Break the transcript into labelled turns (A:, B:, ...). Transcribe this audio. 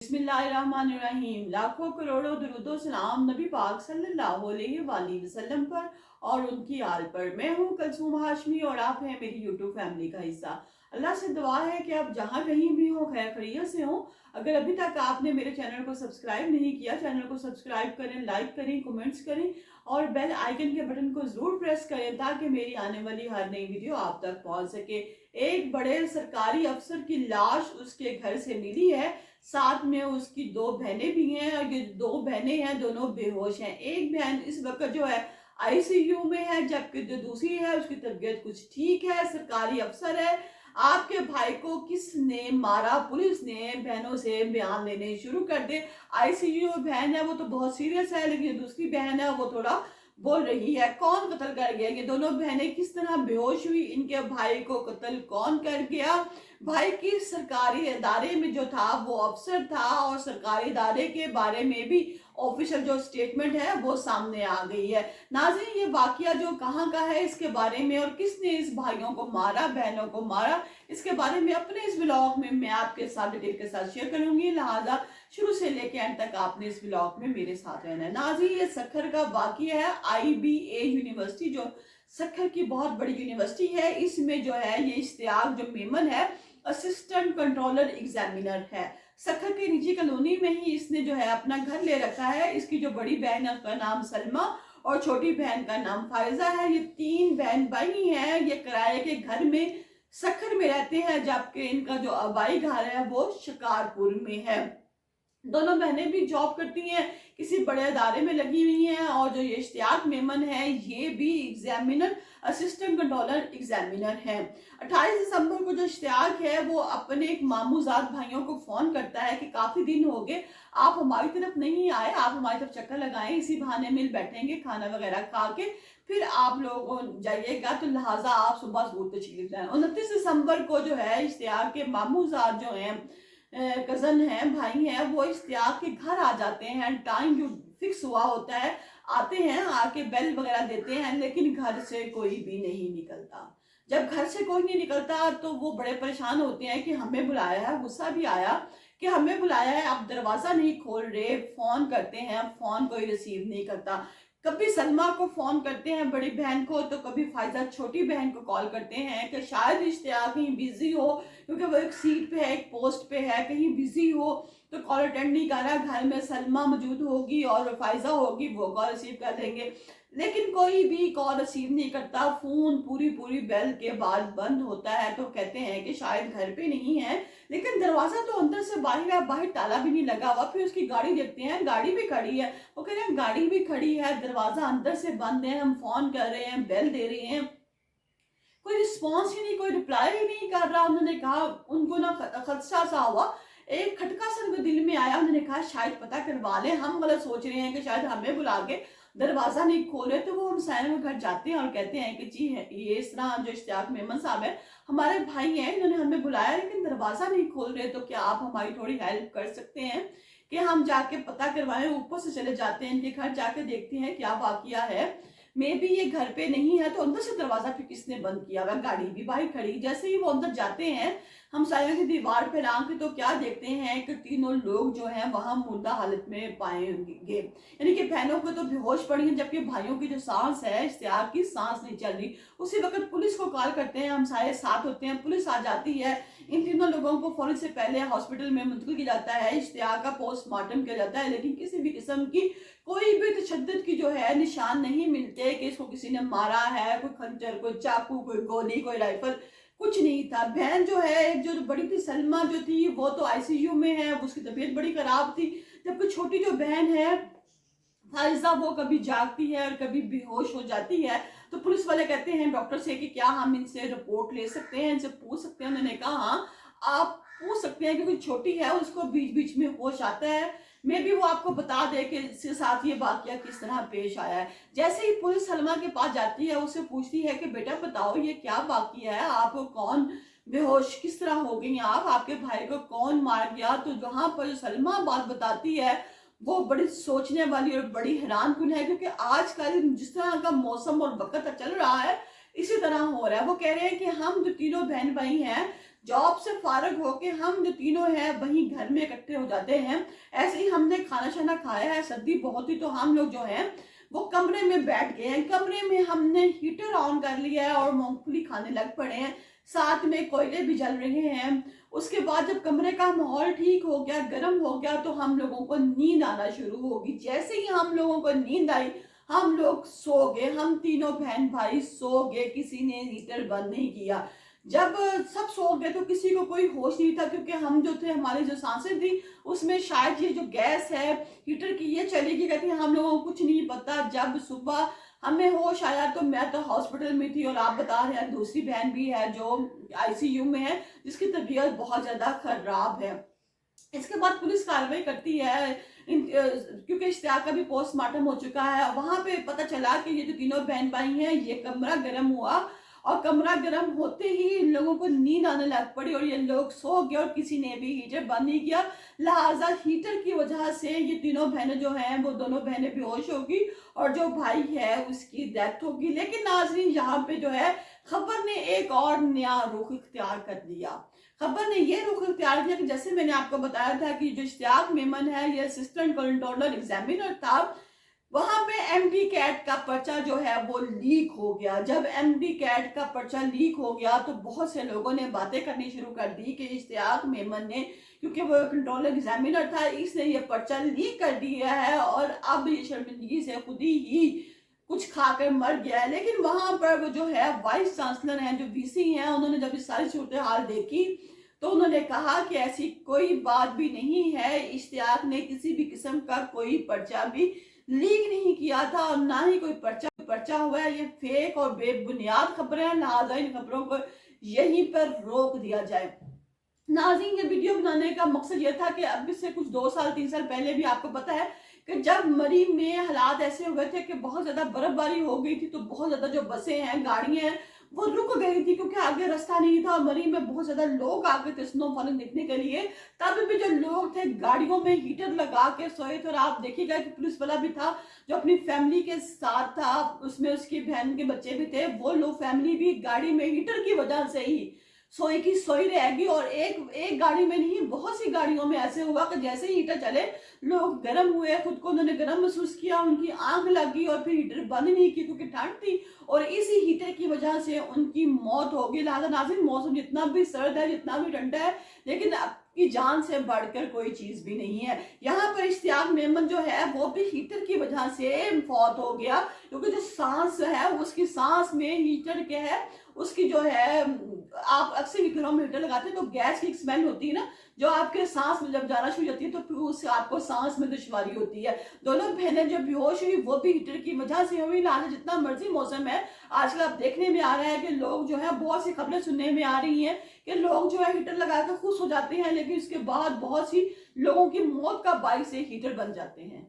A: बिस्मिल्लाहिर्रहमानिर्रहीम। लाखों करोड़ों दुरूदो सलाम नबी पाक सल्लल्लाहु अलैहि वसल्लम पर और उनकी आल पर। मैं हूँ कलसूम हाशमी और आप हैं मेरी यूट्यूब फैमिली का हिस्सा। अल्लाह से दुआ है कि आप जहाँ कहीं भी हो खैर खैरियत से हो। अगर अभी तक आपने मेरे चैनल को सब्सक्राइब नहीं किया, चैनल को सब्सक्राइब करें, लाइक करें, कमेंट्स करें और बेल आइकन के बटन को जरूर प्रेस करें ताकि मेरी आने वाली हर नई वीडियो आप तक पहुंच सके। एक बड़े सरकारी अफसर की लाश उसके घर से मिली है, साथ में उसकी दो बहनें भी हैं और ये दो बहनें हैं दोनों बेहोश हैं। एक बहन इस वक्त जो है आईसीयू में है, जबकि जो दूसरी है उसकी तबीयत कुछ ठीक है, सरकारी अफसर है। आपके भाई को किसने मारा? पुलिस ने बहनों से बयान लेने शुरू कर दे। आईसीयू बहन है वो तो बहुत सीरियस है, लेकिन दूसरी बहन है वो थोड़ा बोल रही है। कौन कत्ल कर गया? ये दोनों बहनें किस तरह बेहोश हुई? इनके भाई को कत्ल कौन कर गया? भाई की सरकारी इदारे में जो था वो अफसर था और सरकारी इदारे के बारे में भी ऑफिशियल जो स्टेटमेंट है वो सामने आ गई है। नाज़रीन, ये वाकया जो कहाँ का है इसके बारे में और किसने इस भाइयों को मारा, बहनों को मारा, इसके बारे में अपने इस ब्लॉग में मैं आपके साथ डिटेल के साथ शेयर करूंगी। लिहाजा शुरू से लेकर एंड तक आपने इस ब्लॉग में मेरे साथ रहना है। नाज़रीन, ये सक्खर का वाकया है। IBA यूनिवर्सिटी जो सक्खर की बहुत बड़ी यूनिवर्सिटी है, इसमें जो है ये इश्तियाक जो मेमन है असिस्टेंट कंट्रोलर एग्जामिनर है। सक्खर के निजी कॉलोनी में ही इसने जो है अपना घर ले रखा है। इसकी जो बड़ी बहन है उसका नाम सलमा और छोटी बहन का नाम फायजा है। ये तीन बहन भाई हैं। ये किराए के घर में सक्खर में रहते हैं, जबकि इनका जो आबाई घर है वो शिकारपुर में है। दोनों बहनें भी जॉब करती हैं, किसी बड़े अदारे में लगी हुई हैं और जो ये इश्तियाक मेमन है ये भी एग्जामिनर असिस्टेंट कंट्रोलर एग्जामिनर है। 28 दिसंबर को जो इश्तियाक है वो अपने एक मामूजाद भाइयों को फोन करता है कि काफी दिन हो गए आप हमारी तरफ नहीं आए, आप हमारी तरफ चक्कर लगाएं, इसी बहाने मिल बैठेंगे, खाना वगैरह खा के फिर आप लोग जाइएगा, तो लिहाजा आप सुबह जरूर तशरीफ लाएं। 29 दिसंबर को जो है इश्तियाक के मामूजाद जो है कजन है, भाई हैं, वो इश्तियाक के घर आ जाते हैं। टाइम जो फिक्स हुआ होता है आते हैं, आके बेल वगैरह देते हैं, लेकिन घर से कोई भी नहीं निकलता। जब घर से कोई नहीं निकलता तो वो बड़े परेशान होते हैं कि हमें बुलाया है। गुस्सा भी आया कि हमें बुलाया है, आप दरवाजा नहीं खोल रहे। फोन करते हैं, फोन कोई रिसीव नहीं करता। कभी सलमा को फोन करते हैं बड़ी बहन को, तो कभी फायजा छोटी बहन को कॉल करते हैं कि शायद इश्तियाक कहीं बिजी हो, क्योंकि वो एक सीट पे है, एक पोस्ट पे है, कहीं बिजी हो तो कॉल अटेंड नहीं कर रहा। घर में सलमा मौजूद होगी और फायजा होगी, वो कॉल रिसीव कर लेंगे, लेकिन कोई भी कॉल रिसीव नहीं करता। फोन पूरी पूरी बेल के बाद बंद होता है, तो कहते हैं कि शायद घर पे नहीं है, लेकिन दरवाजा तो अंदर से बाहर है, बाहर ताला भी नहीं लगा हुआ। फिर उसकी गाड़ी देखते हैं, गाड़ी भी खड़ी है। वो कह रहे हैं गाड़ी भी खड़ी है, दरवाजा अंदर से बंद है, हम फोन कर रहे हैं, बेल दे रहे हैं, कोई रिस्पॉन्स ही नहीं, कोई रिप्लाई ही नहीं कर रहा। उन्होंने कहा उनको ना खदशा सा हुआ, एक खटका सा उनके दिल में आया। उन्होंने कहा शायद पता करवा लें, हम गलत सोच रहे हैं कि शायद हमें बुला के दरवाजा नहीं खोले। तो वो हमसायों के घर जाते हैं और कहते हैं कि जी है ये इस तरह जो इश्तियाक मेमन साहब है हमारे भाई हैं, इन्होंने हमें बुलाया लेकिन दरवाजा नहीं खोल रहे, तो क्या आप हमारी थोड़ी हेल्प कर सकते हैं कि हम जाके पता करवाएं। ऊपर से चले जाते हैं इनके घर, जाके देखते हैं क्या वाकया है। मे भी ये घर पे नहीं है, तो अंदर से दरवाजा फिर किसने बंद किया हुआ? गाड़ी भी बाहर खड़ी। जैसे ही वो अंदर जाते हैं, हम सायों की दीवार पे लांग के तो क्या देखते हैं कि तीनों लोग जो हैं वहां मुर्दा हालत में पाएंगे, यानी कि बहनों को तो बेहोश पड़ी हैं, जबकि भाइयों की जो सांस है, इश्तियाक की सांस नहीं चल रही। उसी वक्त पुलिस को कॉल करते हैं, हम सारे साथ होते हैं, पुलिस आ जाती है। इन तीनों लोगों को फौरन से पहले हॉस्पिटल में मुंतकिल किया जाता है, इश्तियाक का पोस्टमार्टम किया जाता है, लेकिन किसी भी किस्म की कोई भी तशद्दुद की जो है निशान नहीं मिलते कि इसको किसी ने मारा है, कोई खंजर, कोई चाकू, कोई गोली, कोई राइफल, कुछ नहीं था। बहन जो है जो बड़ी थी सलमा जो थी वो तो आईसीयू में है, उसकी तबीयत बड़ी खराब थी, जबकि छोटी जो बहन है फायजा वो कभी जागती है और कभी बेहोश हो जाती है। तो पुलिस वाले कहते हैं डॉक्टर से कि क्या हम इनसे रिपोर्ट ले सकते हैं, इनसे पूछ सकते हैं? उन्होंने कहा हाँ आप पूछ सकते हैं, क्योंकि छोटी है उसको बीच बीच में होश आता है, मे भी वो आपको बता दे कि इसके साथ ये वाकया किस तरह पेश आया है। जैसे ही पुलिस सलमा के पास जाती है, उससे पूछती है कि बेटा बताओ ये क्या वाकया है, आपको कौन बेहोश किस तरह हो गई आप, आपके भाई को कौन मार गया? तो जहां पर सलमा बात बताती है वो बड़ी सोचने वाली और बड़ी हैरान कुन है, क्योंकि आजकल जिस तरह का मौसम और वक्त चल रहा है इसी तरह हो रहा है। वो कह रहे हैं कि हम जो तीनों बहन भाई हैं जॉब से फारग होके हम जो तीनों हैं वहीं घर में इकट्ठे हो जाते हैं। ऐसे ही हमने खाना शाना खाया है, सर्दी बहुत ही, तो हम लोग जो हैं वो कमरे में बैठ गए हैं। कमरे में हमने हीटर ऑन कर लिया है और मूंगफली खाने लग पड़े हैं, साथ में कोयले भी जल रहे हैं। उसके बाद जब कमरे का माहौल ठीक हो गया, गर्म हो गया, तो हम लोगों को नींद आना शुरू होगी। जैसे ही हम लोगों को नींद आई, हम लोग सो गए, हम तीनों बहन भाई सो गए, किसी ने हीटर बंद नहीं किया। जब सब सो गए तो किसी को कोई होश नहीं था, क्योंकि हम जो थे, हमारी जो सांसें थी उसमें शायद ये जो गैस है हीटर की ये चलेगी कहती है, हम लोगों को कुछ नहीं पता। जब सुबह हमें होश आया तो मैं तो हॉस्पिटल में थी, और आप बता रहे हैं दूसरी बहन भी है जो आईसीयू में है, जिसकी तबीयत बहुत ज्यादा खराब है। इसके बाद पुलिस कार्रवाई करती है, क्योंकि इश्तियाक का भी पोस्टमार्टम हो चुका है। वहां पे पता चला कि ये जो तीनों बहन भाई हैं, ये कमरा गर्म हुआ, और कमरा गर्म होते ही इन लोगों को नींद आने लग पड़ी और ये लोग सो गए, और किसी ने भी हीटर बंद नहीं किया। लिहाजा हीटर की वजह से ये तीनों बहनें जो हैं वो दोनों बहनें बेहोश होगी, और जो भाई है उसकी डेथ होगी। लेकिन नाज़रीन, यहाँ पे जो है खबर ने एक और नया रुख इख्तियार कर दिया। खबर ने ये रुख इख्तियार किया कि जैसे मैंने आपको बताया था कि जो इश्तियाक मेमन है, ये असिस्टेंट कंट्रोलर एग्जामिनर था, वहां पे एमडी कैट का पर्चा जो है वो लीक हो गया। जब एमडी कैट का पर्चा लीक हो गया तो बहुत से लोगों ने बातें करनी शुरू कर दी कि इश्तियाक मेमन ने, क्योंकि वो कंट्रोल एग्जामिनर था, इसने ये पर्चा लीक कर दिया है और अब ये शर्मिंदगी से खुद ही कुछ खाकर मर गया है। लेकिन वहां पर वो जो है वाइस चांसलर हैं, जो वीसी हैं, उन्होंने जब इस सारी सूरत हाल देखी तो उन्होंने कहा कि ऐसी कोई बात भी नहीं है, इश्तियाक ने किसी भी किस्म का कोई पर्चा भी लीक नहीं किया था, और ना ही कोई पर्चा हुआ है। ये फेक और बेबुनियाद खबरें हैं, लिहाजा इन खबरों को यहीं पर रोक दिया जाए। नाज़रीन, ये वीडियो बनाने का मकसद ये था कि अब से कुछ 2 साल 3 साल पहले भी आपको पता है कि जब मरी में हालात ऐसे हो गए थे कि बहुत ज्यादा बर्फबारी हो गई थी, तो बहुत ज्यादा जो बसें हैं, गाड़ियां हैं, वो रुक गई थी, क्योंकि आगे रास्ता नहीं था। और मरी में बहुत ज्यादा लोग आ गए थे स्नोफॉल देखने के लिए। तब भी जो लोग थे गाड़ियों में हीटर लगा के सोए थे, और आप देखिएगा कि पुलिस वाला भी था जो अपनी फैमिली के साथ था, उसमें उसकी बहन के बच्चे भी थे, वो लोग फैमिली भी गाड़ी में हीटर की वजह से ही सोई की सोई रहेगी। और एक गाड़ी में नहीं, बहुत सी गाड़ियों में ऐसे हुआ कि जैसे ही हीटर चले लोग गर्म हुए, खुद को उन्होंने गर्म महसूस किया, उनकी आंख लगी, और फिर हीटर बंद नहीं की क्योंकि ठंड थी, और इसी हीटर की वजह से उनकी मौत हो गई। लिहाजा नाज़रीन, मौसम जितना भी सर्द है, जितना भी ठंडा है, लेकिन आपकी जान से बढ़कर कोई चीज भी नहीं है। यहाँ पर इश्तियाक मेमन जो है वो भी हीटर की वजह से फौत हो गया, क्योंकि जो सांस है उसकी सांस में हीटर के है, उसकी जो है, आप अक्सर घरों में हीटर लगाते हैं तो गैस की स्मेल होती है ना, जो आपके सांस में जब जाना शुरू होती है तो फिर उससे आपको सांस में दुश्वारी होती है। दोनों बहनें जो बेहोश हुई वो भी हीटर की वजह से हुई। लिहाजा जितना मर्जी मौसम है, आजकल आप देखने में आ रहा है कि लोग जो है, बहुत सी खबरें सुनने में आ रही हैं कि लोग जो है हीटर लगाकर खुश हो जाते हैं, लेकिन उसके बाद बहुत सी लोगों की मौत का बाइस से हीटर बन जाते हैं।